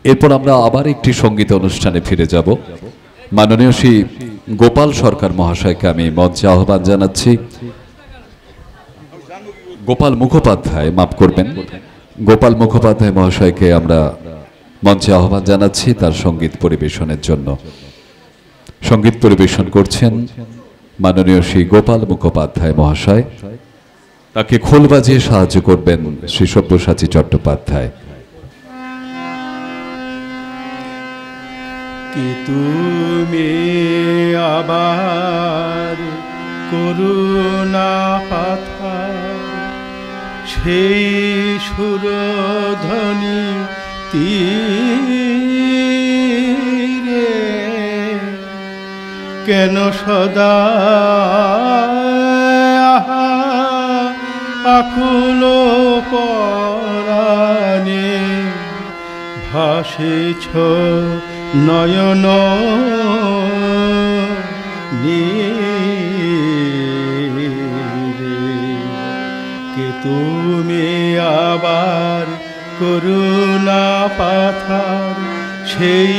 এরপর আমরা আবার একটি সঙ্গীত অনুষ্ঠানে ফিরে যাব। মাননীয় শ্রী গোপাল সরকার মহাশয়কে আমি মঞ্চে আহ্বান জানাচ্ছি। গোপাল মুখোপাধ্যায়, মাফ করবেন, গোপাল মুখোপাধ্যায় মহাশয়কে আমরা মঞ্চে আহ্বান জানাচ্ছি তার সঙ্গীত পরিবেশনের জন্য। সঙ্গীত পরিবেশন করছেন মাননীয় শ্রী গোপাল মুখোপাধ্যায় মহাশয়। তাকে খোল বাজিয়ে সাহায্য করবেন শ্রী সব্যসাচী চট্টোপাধ্যায়। কি তুমি আবার করুণা পাথার, সেই সুরধ্বনি তীরে কেন সদা আকুল পরাণে ভাসিছ নয়ন নীরে। কে তুমি আবার করুণা পাথার, সেই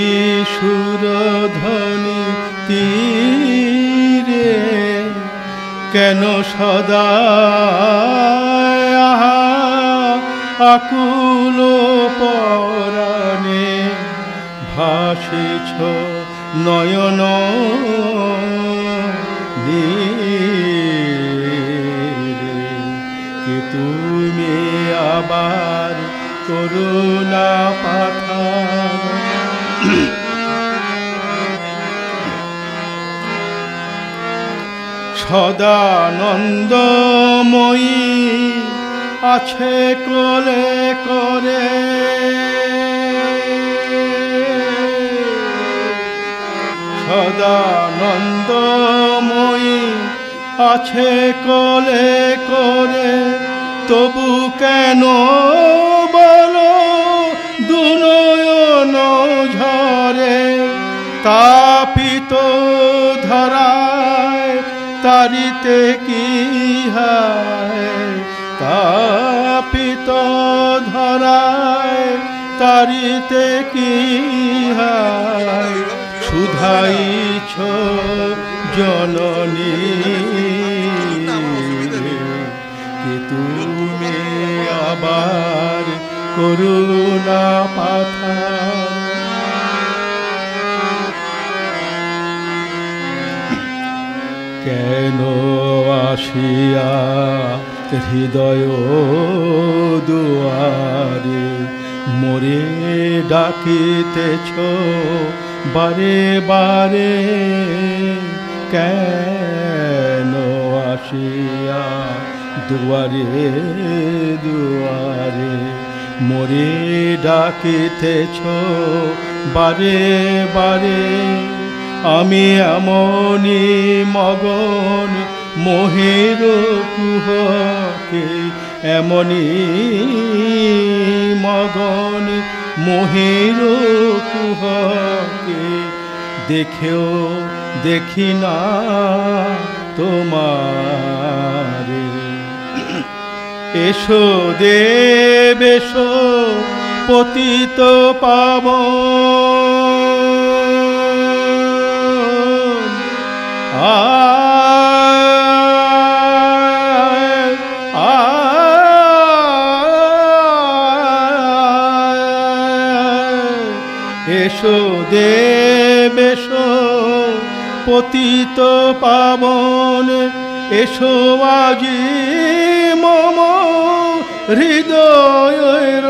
সুরধ্বনি তীরে কেন সদা আকুল পরাণে ভাসিছ নয়ন নীরে। কে তুমি আবার করুণা পাথার, সদানন্দময়ী আছে কোলে করে, সদানন্দময়ী আছে কোলে করে, তবু কেন বলো দুনয়ন ঝরে। তাপিত ধরায় তারিতে কি হায়, তাপিত ধরায় তারিতে কি হায়। শুধাইছ জননী, কে তুমি আবার করুণা পাথার। কেন আসিয়া হৃদয় দুয়ারে মোরে ডাকিতেছ বারে বারে। কেন আসিয়া দুয়ারে দুয়ারে মোরে ডাকিতেছ বারে বারে। আমি এমনি মগন মোহের কুহকে, এমনি মগন মোহের কুহকে, দেখেও দেখি না তোমারে। এসো দেব এসো পতিত পাবন, আয় আয় এসো দেব এসো পতিত পাবন। এসো আজি মম হৃদয়ের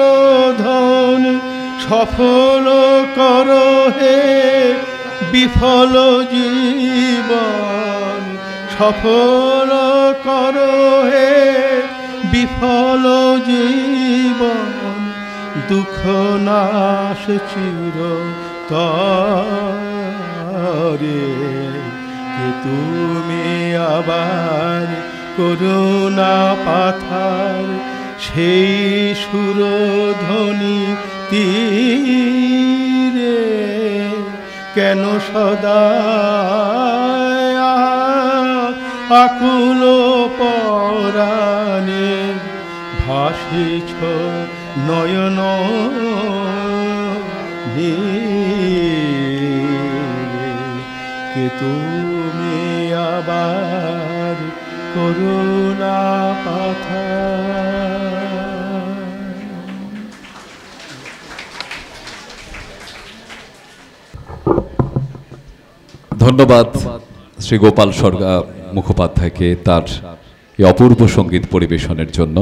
ধন, সফল কর হে বিফল জীবন। সফল কর হে বিফল জীবন, দুঃখ নাশ চিরতরে। কে তুমি আবার করুণা পাথার, সেই সুরধ্বনি তীরে কেন সদা আকুল পরাণে ভাসিছ নয়ন কে তুমি আবার করুণা পাথা। ধন্যবাদ শ্রী গোপাল মুখোপাধ্যায়কে তার এই অপূর্ব সঙ্গীত পরিবেশনের জন্য।